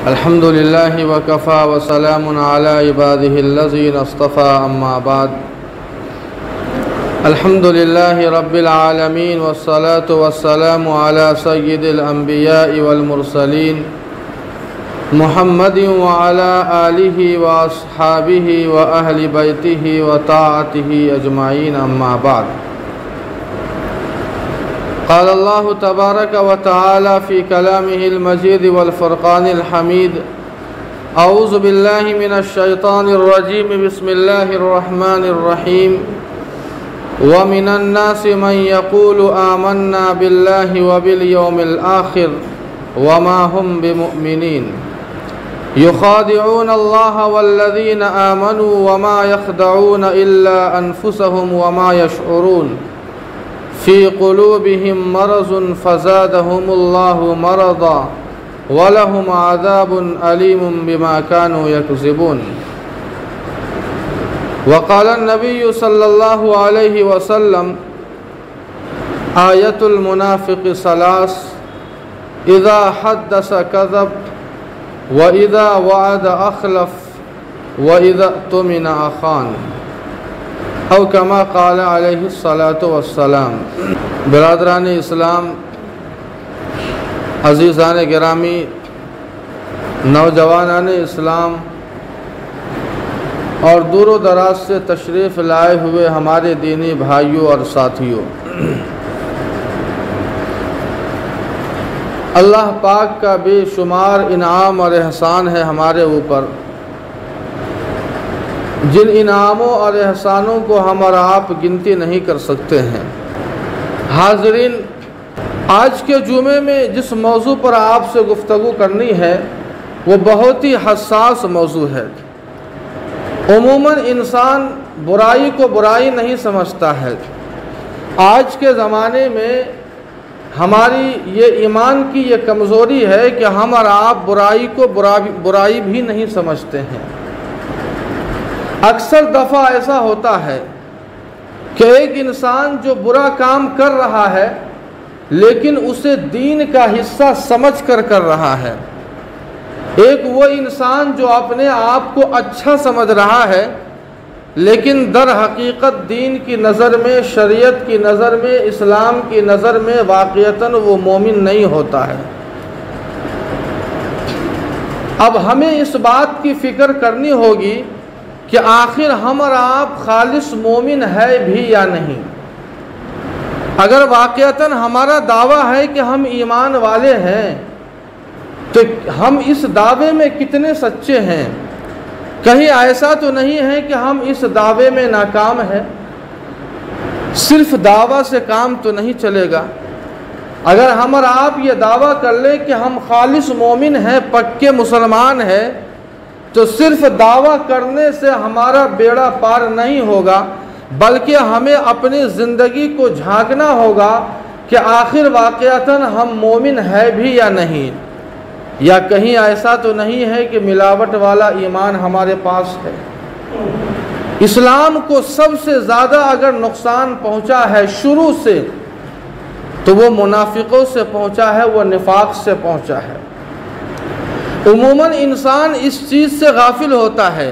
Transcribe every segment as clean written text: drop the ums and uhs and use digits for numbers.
अल्हम्दुलिल्लाह वकफ़ा व सलामुन अला इबादिहिल्लज़ीना इस्तफ़ा अम्मा बाद। अल्हम्दुलिल्लाहि रब्बिल आलमीन वस्सलातु वस्सलामु अला सय्यिदिल अंबिया'i वल मुरसलीन मुहम्मदिन व अला आलिहि व अस्हाबिहि व अहलि बैतिहि व ताअतिहि अजमाइन अम्मा बाद। क़ाल अल्लाहु तबारक व तआला फ़ी कलामिहिल मजीद वल फ़ुरक़ानिल हमीद। अऊज़ु बिल्लाहि मिनश शैतानिर रजीम। बिस्मिल्लाहिर रहमानिर रहीम। व मिनन नासि मन यक़ूलु आमन्ना बिल्लाहि व बिल यौमिल आख़िर व मा हुम बिमुमिनीन युख़ादिऊन अल्लाह वल्लज़ीना आमनू व मा यख़दऊन इल्ला अनफुसहुम व मा यशऊरून फ़ी क़ुलूबिहिम मरज़ुन फ़ज़ादहुमुल्लाहु मरज़ा व लहुम अज़ाबुन अलीमुन बिमा कानू यकज़िबून। वक़ाल नबी सल्लल्लाहु अलैहि वसल्लम आयतुल मुनाफ़िक़ सलास इज़ा हद्दस कज़ब व इज़ा वअद अख़लफ़ व इज़ा तुमिना अख़ान औ कमा क़ाल अलैहिस्सलातु वस्सलाम। बिरादरान इस्लाम, अज़ीज़ान गिरामी, नौजवानान इस्लाम और दूर दराज से तशरीफ़ लाए हुए हमारे दीनी भाइयों और साथियों, अल्लाह पाक का बेशुमार इनाम और एहसान है हमारे ऊपर, जिन इनामों और एहसानों को हम और आप गिनती नहीं कर सकते हैं। हाज़रीन, आज के जुमे में जिस मौजू पर आपसे गुफ्तगू करनी है वो बहुत ही हसास मौजू है। उमूमन इंसान बुराई को बुराई नहीं समझता है। आज के ज़माने में हमारी ये ईमान की ये कमज़ोरी है कि हम और आप बुराई को बुराई भी नहीं समझते हैं। अक्सर दफ़ा ऐसा होता है कि एक इंसान जो बुरा काम कर रहा है लेकिन उसे दीन का हिस्सा समझ कर रहा है। एक वो इंसान जो अपने आप को अच्छा समझ रहा है लेकिन दर हकीकत दीन की नज़र में, शरीयत की नज़र में, इस्लाम की नज़र में वाक़ियतन वो मोमिन नहीं होता है। अब हमें इस बात की फ़िक्र करनी होगी कि आखिर हम और आप खालिस मोमिन है भी या नहीं। अगर वाक़ियतन हमारा दावा है कि हम ईमान वाले हैं तो हम इस दावे में कितने सच्चे हैं। कहीं ऐसा तो नहीं है कि हम इस दावे में नाकाम हैं। सिर्फ दावा से काम तो नहीं चलेगा। अगर हम और आप ये दावा कर लें कि हम खालिस मोमिन हैं, पक्के मुसलमान हैं, तो सिर्फ दावा करने से हमारा बेड़ा पार नहीं होगा, बल्कि हमें अपनी ज़िंदगी को झांकना होगा कि आखिर वाक़ियतन हम मोमिन है भी या नहीं, या कहीं ऐसा तो नहीं है कि मिलावट वाला ईमान हमारे पास है। इस्लाम को सबसे ज़्यादा अगर नुकसान पहुंचा है शुरू से तो वो मुनाफिकों से पहुंचा है, वो निफाक से पहुंचा है। उमूमन इंसान इस चीज़ से गाफिल होता है।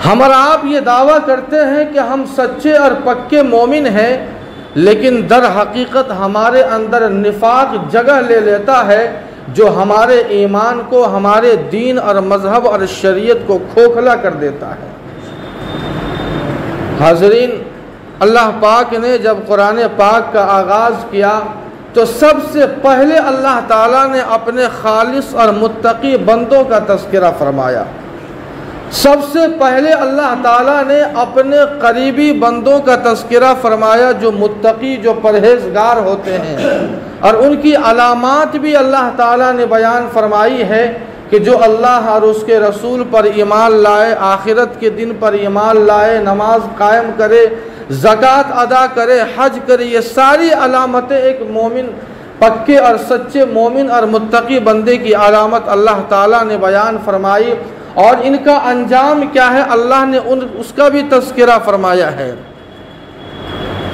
हम और आप ये दावा करते हैं कि हम सच्चे और पक्के मोमिन हैं, लेकिन दर हकीकत हमारे अंदर निफाक जगह ले लेता है जो हमारे ईमान को, हमारे दीन और मज़हब और शरीयत को खोखला कर देता है। हाज़रीन, अल्लाह पाक ने जब कुरान पाक का आगाज़ किया तो सबसे पहले अल्लाह ताला ने अपने खालिस और मुत्तकी बंदों का तज़किरा फरमाया। सबसे पहले अल्लाह ताला ने अपने करीबी बंदों का तज़किरा फरमाया जो मुत्तकी, जो परहेज़गार होते हैं, और उनकी अलामात भी अल्लाह ताला ने बयान फरमाई है कि जो अल्लाह और उसके रसूल पर ईमान लाए, आखिरत के दिन पर ईमान लाए, नमाज कायम करे, ज़कात अदा करे, हज करे, ये सारी अलामतें एक मोमिन, पक्के और सच्चे मोमिन और मुत्तकी बंदे की अलामत अल्लाह ताला ने बयान फरमाई। और इनका अंजाम क्या है अल्लाह ने उसका भी तज़किरा फरमाया है।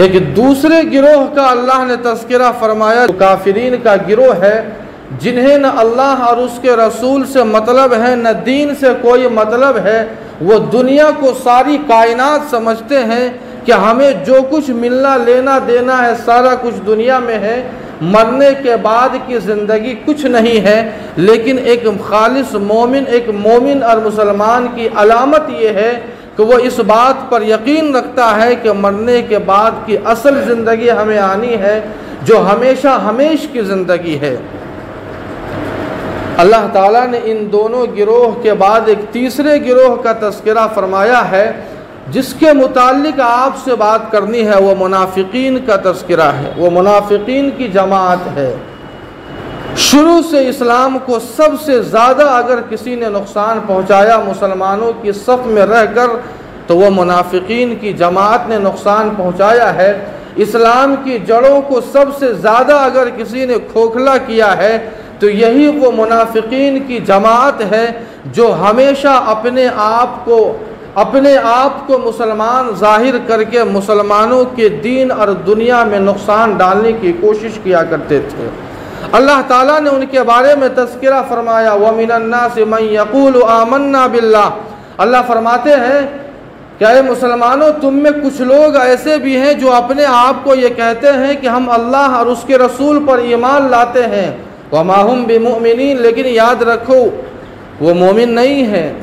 एक दूसरे गिरोह का अल्लाह ने तज़किरा फरमाया, काफिरीन का गिरोह है जिन्हें न अल्लाह और उसके रसूल से मतलब है, न दीन से कोई मतलब है। वो दुनिया को सारी कायनात समझते हैं कि हमें जो कुछ मिलना लेना देना है सारा कुछ दुनिया में है, मरने के बाद की ज़िंदगी कुछ नहीं है। लेकिन एक खालिस मोमिन, एक मोमिन और मुसलमान की अलामत ये है कि वो इस बात पर यकीन रखता है कि मरने के बाद की असल ज़िंदगी हमें आनी है, जो हमेशा हमेश की ज़िंदगी है। अल्लाह ताला ने इन दोनों गिरोह के बाद एक तीसरे गिरोह का तज़किरा फरमाया है, जिसके मुताल्लिक आपसे बात करनी है। वो मुनाफिकीन का तज़किरा है, वो मुनाफिकीन की जमात है। शुरू से इस्लाम को सबसे ज़्यादा अगर किसी ने नुकसान पहुँचाया मुसलमानों की सफ़ में रहकर, तो वो मुनाफिकीन की जमात ने नुकसान पहुँचाया है। इस्लाम की जड़ों को सबसे ज़्यादा अगर किसी ने खोखला किया है तो यही वो मुनाफिकीन की जमात है, जो हमेशा अपने आप को मुसलमान ज़ाहिर करके मुसलमानों के दीन और दुनिया में नुकसान डालने की कोशिश किया करते थे। अल्लाह ताला ने उनके बारे में तज़किरा फरमाया, व मिनन्नासि मन यक़ूलु आमन्ना बिल्लाह। अल्लाह फरमाते हैं क्या मुसलमानों, तुम में कुछ लोग ऐसे भी हैं जो अपने आप को ये कहते हैं कि हम अल्लाह और उसके रसूल पर ईमान लाते हैं, वमा हुम बिमुमिनीन, लेकिन याद रखो वो मोमिन नहीं है।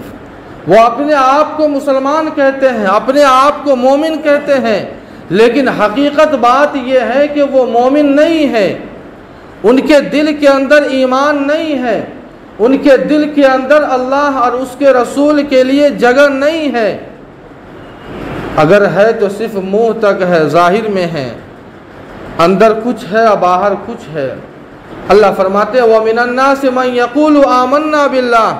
वो अपने आप को मुसलमान कहते हैं, अपने आप को मोमिन कहते हैं, लेकिन हकीकत बात यह है कि वो मोमिन नहीं है। उनके दिल के अंदर ईमान नहीं है, उनके दिल के अंदर अल्लाह और उसके रसूल के लिए जगह नहीं है। अगर है तो सिर्फ मुंह तक है, ज़ाहिर में है, अंदर कुछ है और बाहर कुछ है। अल्लाह फरमाते हैं, व मिनन्नासि मन यक़ूलु आमन्ना बिल्लाह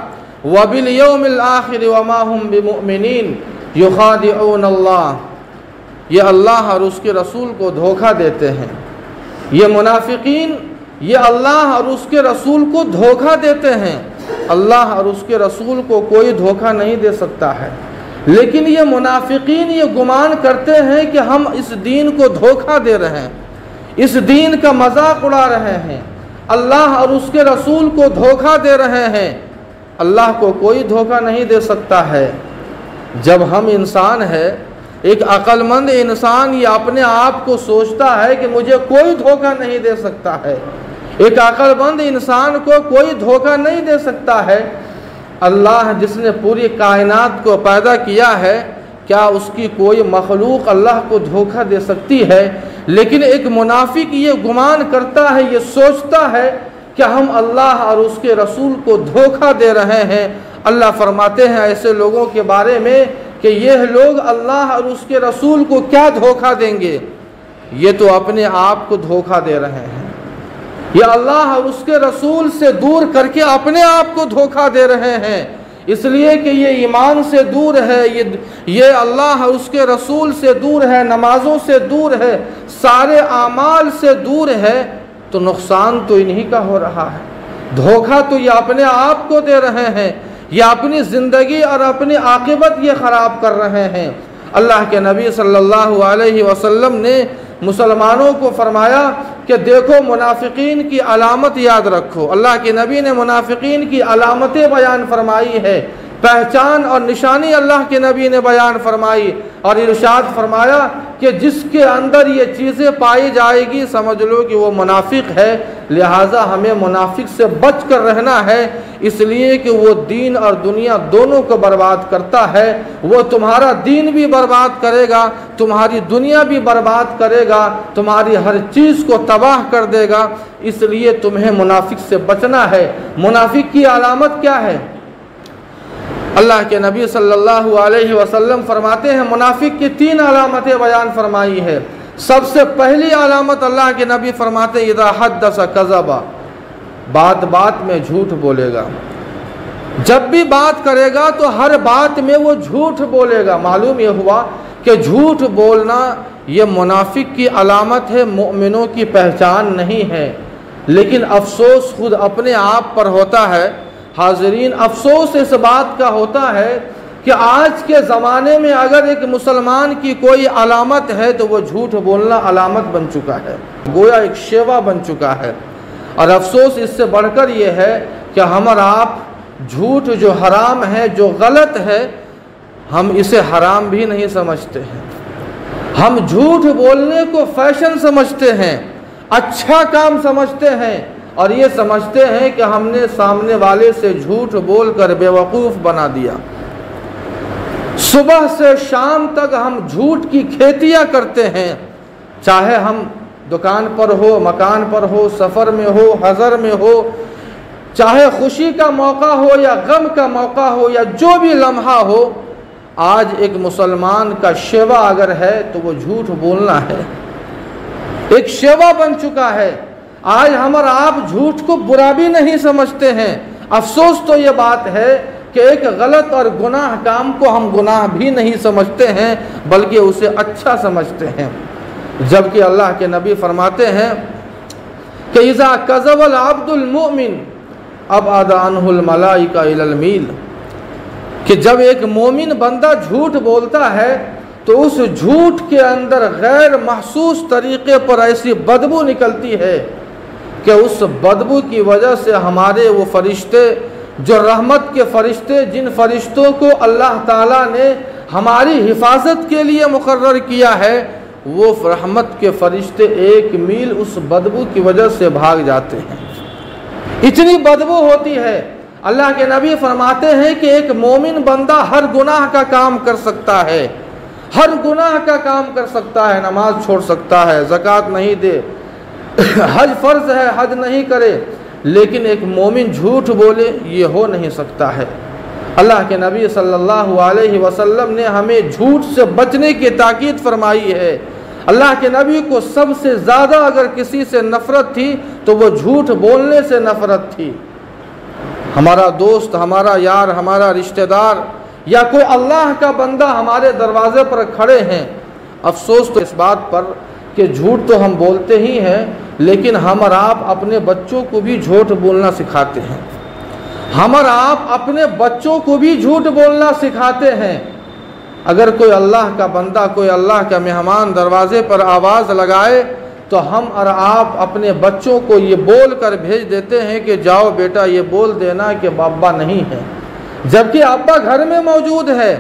व बिल यौमिल आखिर व मा हुम बिमुमिनीन युखादिऊन अल्लाह। ये अल्लाह और उसके रसूल को धोखा देते हैं। ये मुनाफिकीन ये अल्लाह और उसके रसूल को धोखा देते हैं। अल्लाह और उसके रसूल को कोई धोखा नहीं दे सकता है, लेकिन ये मुनाफिकीन ये गुमान करते हैं कि हम इस दीन को धोखा दे रहे हैं, इस दीन का मजाक उड़ा रहे हैं, अल्लाह और उसके रसूल को धोखा दे रहे हैं। अल्लाह को कोई धोखा नहीं दे सकता है। जब हम इंसान है, एक अक्लमंद इंसान ये अपने आप को सोचता है कि मुझे कोई धोखा नहीं दे सकता है, एक अक्लमंद इंसान को कोई धोखा नहीं दे सकता है। अल्लाह जिसने पूरी कायनात को पैदा किया है, क्या उसकी कोई मखलूक अल्लाह को धोखा दे सकती है? लेकिन एक मुनाफिक ये गुमान करता है, ये सोचता है कि हम अल्लाह और उसके रसूल को धोखा दे रहे हैं। अल्लाह फरमाते हैं ऐसे लोगों के बारे में कि यह लोग अल्लाह और उसके रसूल को क्या धोखा देंगे, ये तो अपने आप को धोखा दे रहे हैं। ये अल्लाह और उसके रसूल से दूर करके अपने आप को धोखा दे रहे हैं, इसलिए कि ये ईमान से दूर है, ये अल्लाह और उसके रसूल से दूर है, नमाज़ों से दूर है, सारे आमाल से दूर है। तो नुकसान तो इन्हीं का हो रहा है, धोखा तो ये अपने आप को दे रहे हैं, ये अपनी ज़िंदगी और अपनी आक़िबत ये ख़राब कर रहे हैं। अल्लाह के नबी सल्लल्लाहु अलैहि वसल्लम ने मुसलमानों को फरमाया कि देखो मुनाफिकीन की अलामत याद रखो। अल्लाह के नबी ने मुनाफिकीन की अलामतें बयान फरमाई है, पहचान और निशानी अल्लाह के नबी ने बयान फरमाई और इरशाद फरमाया कि जिसके अंदर ये चीज़ें पाई जाएगी समझ लो कि वो मुनाफिक है। लिहाजा हमें मुनाफिक से बच कर रहना है, इसलिए कि वो दीन और दुनिया दोनों को बर्बाद करता है। वो तुम्हारा दीन भी बर्बाद करेगा, तुम्हारी दुनिया भी बर्बाद करेगा, तुम्हारी हर चीज़ को तबाह कर देगा। इसलिए तुम्हें मुनाफिक से बचना है। मुनाफिक की अलामत क्या है? अल्लाह के नबी सल्लल्लाहु अलैहि वसल्लम फरमाते हैं मुनाफिक की 3 अलामतें बयान फरमाई है। सबसे पहली अलामत अल्लाह के नबी फरमाते हैं इज़ा हद्दस कज़बा, बात बात में झूठ बोलेगा। जब भी बात करेगा तो हर बात में वो झूठ बोलेगा। मालूम ये हुआ कि झूठ बोलना ये मुनाफिक की अलामत है, मोमिनों की पहचान नहीं है। लेकिन अफसोस खुद अपने आप पर होता है। हाज़रीन, अफसोस इस बात का होता है कि आज के ज़माने में अगर एक मुसलमान की कोई अलामत है तो वो झूठ बोलना अलामत बन चुका है, गोया एक शेवा बन चुका है। और अफसोस इससे बढ़कर ये है कि हम और आप झूठ जो हराम है, जो गलत है, हम इसे हराम भी नहीं समझते हैं। हम झूठ बोलने को फैशन समझते हैं, अच्छा काम समझते हैं और ये समझते हैं कि हमने सामने वाले से झूठ बोलकर बेवकूफ़ बना दिया। सुबह से शाम तक हम झूठ की खेतियां करते हैं, चाहे हम दुकान पर हो, मकान पर हो, सफ़र में हो, हज़र में हो, चाहे खुशी का मौका हो या गम का मौका हो या जो भी लम्हा हो। आज एक मुसलमान का शेवा अगर है तो वो झूठ बोलना है, एक शेवा बन चुका है। आज हम और आप झूठ को बुरा भी नहीं समझते हैं। अफसोस तो ये बात है कि एक गलत और गुनाह काम को हम गुनाह भी नहीं समझते हैं, बल्कि उसे अच्छा समझते हैं। जबकि अल्लाह के नबी फरमाते हैं कि इज़ा कज़बल अब्दुल मुमिन अब अदानुहुल मलाइका इलल मील, कि जब एक मोमिन बंदा झूठ बोलता है तो उस झूठ के अंदर गैर महसूस तरीक़े पर ऐसी बदबू निकलती है कि उस बदबू की वजह से हमारे वो फरिश्ते जो रहमत के फरिश्ते, जिन फरिश्तों को अल्लाह ताला ने हमारी हिफाजत के लिए मुकर्रर किया है, वो रहमत के फरिश्ते 1 मील उस बदबू की वजह से भाग जाते हैं। इतनी बदबू होती है। अल्लाह के नबी फरमाते हैं कि एक मोमिन बंदा हर गुनाह का काम कर सकता है, हर गुनाह का काम कर सकता है, नमाज छोड़ सकता है, ज़कात नहीं दे, हज फ़र्ज़ है, हज नहीं करे, लेकिन एक मोमिन झूठ बोले ये हो नहीं सकता है। अल्लाह के नबी सल्लल्लाहु अलैहि वसल्लम ने हमें झूठ से बचने की ताकीद फरमाई है। अल्लाह के नबी को सबसे ज़्यादा अगर किसी से नफ़रत थी तो वो झूठ बोलने से नफ़रत थी। हमारा दोस्त, हमारा यार, हमारा रिश्तेदार या कोई अल्लाह का बंदा हमारे दरवाज़े पर खड़े हैं, अफसोस तो इस बात पर कि झूठ तो हम बोलते ही हैं, लेकिन हम और आप अपने बच्चों को भी झूठ बोलना सिखाते हैं। हम और आप अपने बच्चों को भी झूठ बोलना सिखाते हैं। अगर कोई अल्लाह का बंदा, कोई अल्लाह का मेहमान दरवाज़े पर आवाज़ लगाए तो हम और आप अपने बच्चों को ये बोल कर भेज देते हैं कि जाओ बेटा ये बोल देना कि अब्बा नहीं है, जबकि अब्बा घर में मौजूद है,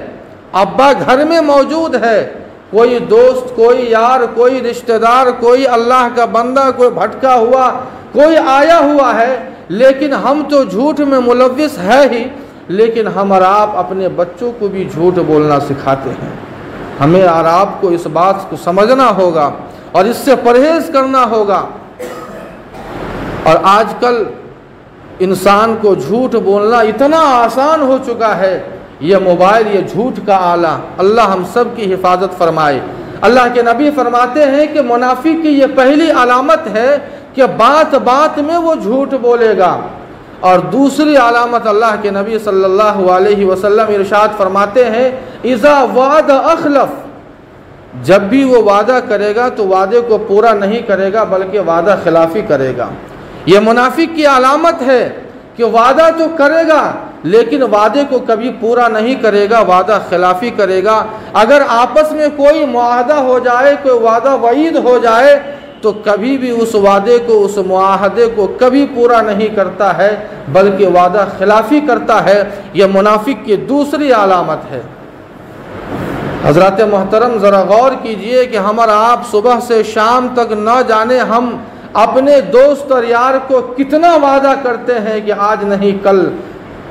अब्बा घर में मौजूद है। कोई दोस्त, कोई यार, कोई रिश्तेदार, कोई अल्लाह का बंदा, कोई भटका हुआ, कोई आया हुआ है, लेकिन हम तो झूठ में मुलव्विस है ही, लेकिन हम और आप अपने बच्चों को भी झूठ बोलना सिखाते हैं। हमें और आपको इस बात को समझना होगा और इससे परहेज़ करना होगा। और आजकल इंसान को झूठ बोलना इतना आसान हो चुका है। ये मोबाइल, ये झूठ का आला, अल्लाह हम सब की हिफाजत फरमाए। अल्लाह के नबी फरमाते हैं कि मुनाफिक की ये पहली अलामत है कि बात बात में वो झूठ बोलेगा। और दूसरी अलामत अल्लाह के नबी सल्लल्लाहु अलैहि वसल्लम इरशाद फरमाते हैं, इज़ा वाद अखलफ, जब भी वो वादा करेगा तो वादे को पूरा नहीं करेगा बल्कि वादा खिलाफी करेगा। ये मुनाफिक की अलामत है कि वादा तो करेगा लेकिन वादे को कभी पूरा नहीं करेगा, वादा खिलाफी करेगा। अगर आपस में कोई मुआहदा हो जाए, कोई वादा वईद हो जाए, तो कभी भी उस वादे को, उस मुआहदे को कभी पूरा नहीं करता है बल्कि वादा खिलाफी करता है। यह मुनाफिक की दूसरी अलामत है। हज़रत मोहतरम ज़रा गौर कीजिए कि हमारा आप सुबह से शाम तक न जाने हम अपने दोस्त और यार को कितना वादा करते हैं कि आज नहीं कल,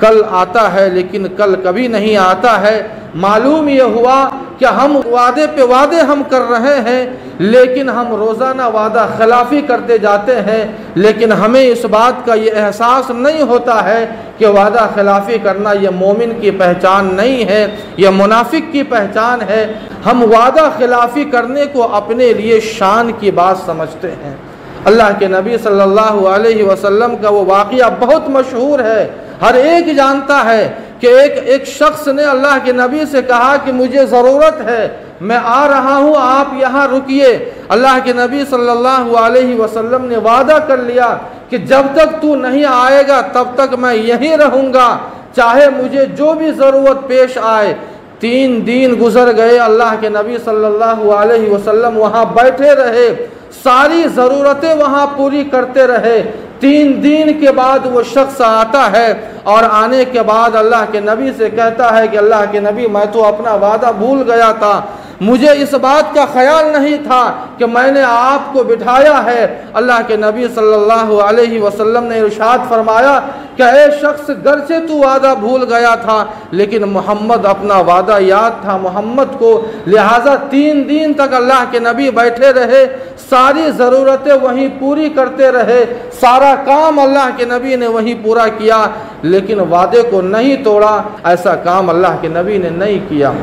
कल आता है लेकिन कल कभी नहीं आता है। मालूम ये हुआ कि हम वादे पे वादे हम कर रहे हैं लेकिन हम रोज़ाना वादा खिलाफी करते जाते हैं, लेकिन हमें इस बात का ये एहसास नहीं होता है कि वादा खिलाफी करना ये मोमिन की पहचान नहीं है, यह मुनाफिक की पहचान है। हम वादा खिलाफी करने को अपने लिए शान की बात समझते हैं। अल्लाह के नबी सल्लल्लाहु अलैहि वसल्लम का वो वाक़या बहुत मशहूर है, हर एक जानता है कि एक शख्स ने अल्लाह के नबी से कहा कि मुझे ज़रूरत है, मैं आ रहा हूँ, आप यहाँ रुकिए। अल्लाह के नबी सल्लल्लाहु अलैहि वसल्लम ने वादा कर लिया कि जब तक तू नहीं आएगा तब तक मैं यहीं रहूँगा, चाहे मुझे जो भी ज़रूरत पेश आए। 3 दिन गुजर गए, अल्लाह के नबी सल्लल्लाहु अलैहि वसल्लम वहाँ बैठे रहे, सारी ज़रूरतें वहाँ पूरी करते रहे। 3 दिन के बाद वो शख्स आता है और आने के बाद अल्लाह के नबी से कहता है कि अल्लाह के नबी, मैं तो अपना वादा भूल गया था, मुझे इस बात का ख्याल नहीं था कि मैंने आपको बिठाया है। अल्लाह के नबी सल्लल्लाहु अलैहि वसल्लम ने इरशाद फरमाया कि ए शख्स, गर्चे तू वादा भूल गया था लेकिन मोहम्मद अपना वादा याद था मोहम्मद को, लिहाजा 3 दिन तक अल्लाह के नबी बैठे रहे, सारी ज़रूरतें वहीं पूरी करते रहे, सारा काम अल्लाह के नबी ने वहीं पूरा किया, लेकिन वादे को नहीं तोड़ा। ऐसा काम अल्लाह के नबी ने नहीं किया।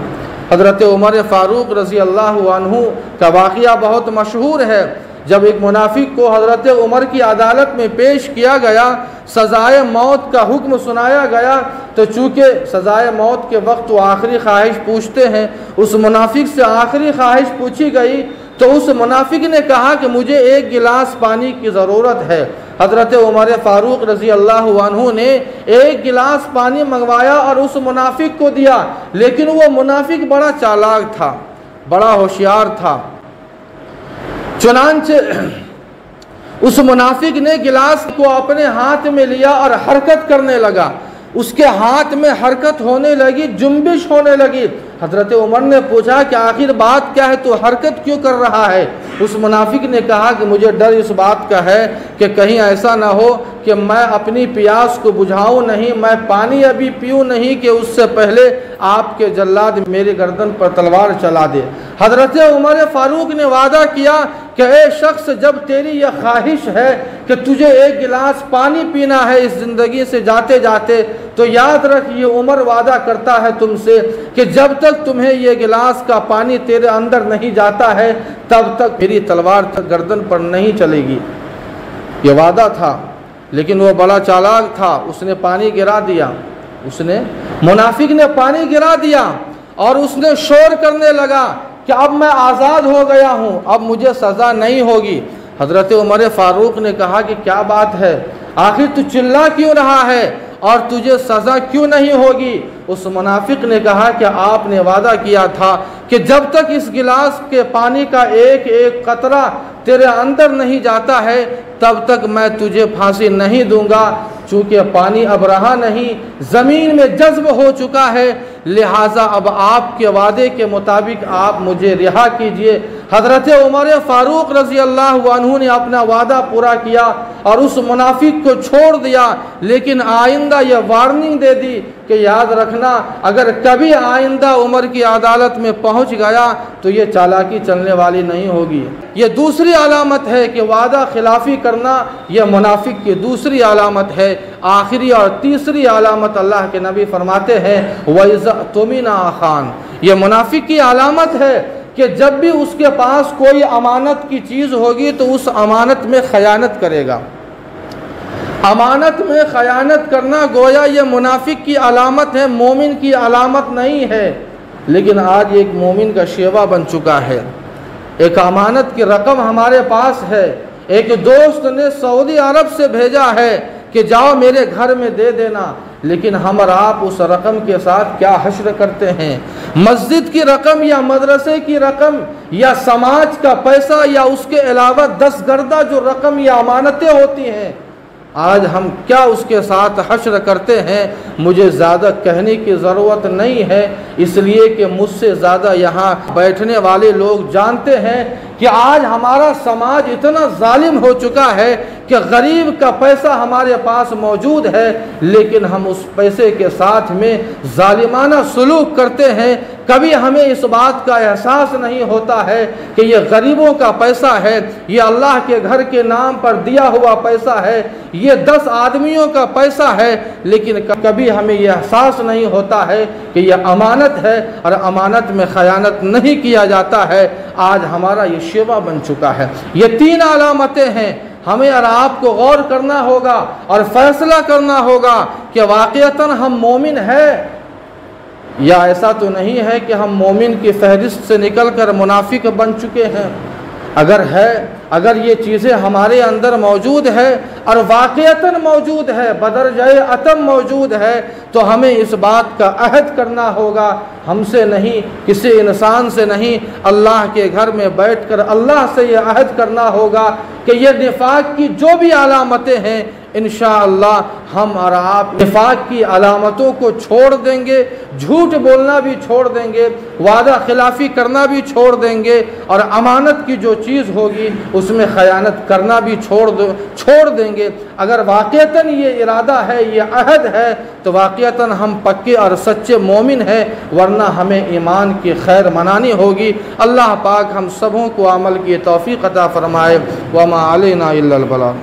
हज़रत उमर फ़ारूक रज़ी अल्लाह अन्हु का वाक़या बहुत मशहूर है। जब एक मुनाफिक को हज़रत उमर की अदालत में पेश किया गया, सज़ाए मौत का हुक्म सुनाया गया, तो चूँकि सज़ाए मौत के वक्त वो आखिरी ख्वाहिश पूछते हैं, उस मुनाफिक से आखिरी ख्वाहिश पूछी गई तो उस मुनाफिक ने कहा कि मुझे 1 गिलास पानी की ज़रूरत है। हज़रत उमर फ़ारूक रज़ी अल्लाह अन्हु ने 1 गिलास पानी मंगवाया और उस मुनाफिक को दिया, लेकिन वो मुनाफिक बड़ा चालाक था, बड़ा होशियार था। चुनांचे उस मुनाफिक ने गिलास को अपने हाथ में लिया और हरकत करने लगा। उसके हाथ में हरकत होने लगी, जुम्बिश होने लगी। हज़रत उमर ने पूछा कि आखिर बात क्या है, तो हरकत क्यों कर रहा है? उस मुनाफिक ने कहा कि मुझे डर इस बात का है कि कहीं ऐसा ना हो कि मैं अपनी प्यास को बुझाऊं नहीं, मैं पानी अभी पीऊं नहीं कि उससे पहले आपके जल्लाद मेरी गर्दन पर तलवार चला दे। हज़रत उमर फ़ारूक ने वादा किया कि ए शख्स, जब तेरी यह ख्वाहिश है कि तुझे 1 गिलास पानी पीना है इस ज़िंदगी से जाते जाते, तो याद रख, ये उमर वादा करता है तुमसे कि जब तक तुम्हें ये गिलास का पानी तेरे अंदर नहीं जाता है तब तक मेरी तलवार गर्दन पर नहीं चलेगी। ये वादा था, लेकिन वो बड़ा चालाक था, उसने पानी गिरा दिया। मुनाफिक ने पानी गिरा दिया और उसने शोर करने लगा कि अब मैं आज़ाद हो गया हूँ, अब मुझे सज़ा नहीं होगी। हज़रत उमर फ़ारूक ने कहा कि क्या बात है, आखिर तू चिल्ला क्यों रहा है और तुझे सज़ा क्यों नहीं होगी? उस मुनाफिक ने कहा कि आपने वादा किया था कि जब तक इस गिलास के पानी का एक एक कतरा तेरे अंदर नहीं जाता है तब तक मैं तुझे फांसी नहीं दूंगा। चूँकि पानी अब रहा नहीं, ज़मीन में जज्ब हो चुका है, लिहाजा अब आपके वादे के मुताबिक आप मुझे रिहा कीजिए। हज़रत उमर फ़ारूक रज़ी अल्लाह अन्हु ने अपना वादा पूरा किया और उस मुनाफिक को छोड़ दिया, लेकिन आइंदा यह वार्निंग दे दी कि याद रखना, अगर कभी आइंदा उमर की अदालत में पहुंच गया तो ये चालाकी चलने वाली नहीं होगी। ये दूसरी अलामत है कि वादा खिलाफ़ी करना यह मुनाफिक की दूसरी अलामत है। आखिरी और तीसरी अलामत अल्लाह के नबी फरमाते हैं वइज़ा तुमिना खान, ये मुनाफिक की अलामत है कि जब भी उसके पास कोई अमानत की चीज़ होगी तो उस अमानत में खयानत करेगा। अमानत में खयानत करना गोया ये मुनाफिक की अलामत है, मोमिन की अलामत नहीं है। लेकिन आज एक मोमिन का शेवा बन चुका है। एक अमानत की रकम हमारे पास है, एक दोस्त ने सऊदी अरब से भेजा है कि जाओ मेरे घर में दे देना, लेकिन हम और आप उस रकम के साथ क्या हश्र करते हैं? मस्जिद की रकम या मदरसे की रकम या समाज का पैसा या उसके अलावा 10 गर्दा जो रकम या अमानतें होती हैं, आज हम क्या उसके साथ हश्र करते हैं? मुझे ज़्यादा कहने की ज़रूरत नहीं है, इसलिए कि मुझसे ज़्यादा यहाँ बैठने वाले लोग जानते हैं कि आज हमारा समाज इतना जालिम हो चुका है कि गरीब का पैसा हमारे पास मौजूद है, लेकिन हम उस पैसे के साथ में जालिमाना सलूक करते हैं। कभी हमें इस बात का एहसास नहीं होता है कि ये गरीबों का पैसा है, ये अल्लाह के घर के नाम पर दिया हुआ पैसा है, ये 10 आदमियों का पैसा है, लेकिन कभी हमें यह एहसास नहीं होता है कि यह अमानत है और अमानत में खयानत नहीं किया जाता है। आज हमारा ये शेवा बन चुका है। ये 3 अलामतें हैं, हमें और आपको गौर करना होगा और फैसला करना होगा कि वाक़ईतन हम मोमिन है या ऐसा तो नहीं है कि हम मोमिन की फहरिस्त से निकल कर मुनाफिक बन चुके हैं। अगर ये चीज़ें हमारे अंदर मौजूद है और वाक़यतन मौजूद है, बदरजाए अतम मौजूद है, तो हमें इस बात का अहद करना होगा, हमसे नहीं, किसी इंसान से नहीं, अल्लाह के घर में बैठकर अल्लाह से ये अहद करना होगा कि ये निफाक की जो भी अलामतें हैं, इंशाअल्लाह हम और आप निफाक की अलामतों को छोड़ देंगे, झूठ बोलना भी छोड़ देंगे, वादा खिलाफ़ी करना भी छोड़ देंगे, और अमानत की जो चीज़ होगी उसमें ख़यानत करना भी छोड़ देंगे। अगर वाक़यतन ये इरादा है, ये अहद है, तो वाक़यतन हम पक्के और सच्चे मोमिन हैं, वरना हमें ईमान की खैर मनानी होगी। अल्लाह पाक हम सबों को अमल की तौफ़ीक़ अता फ़रमाए। वमा अलैना इल्लल बलाग।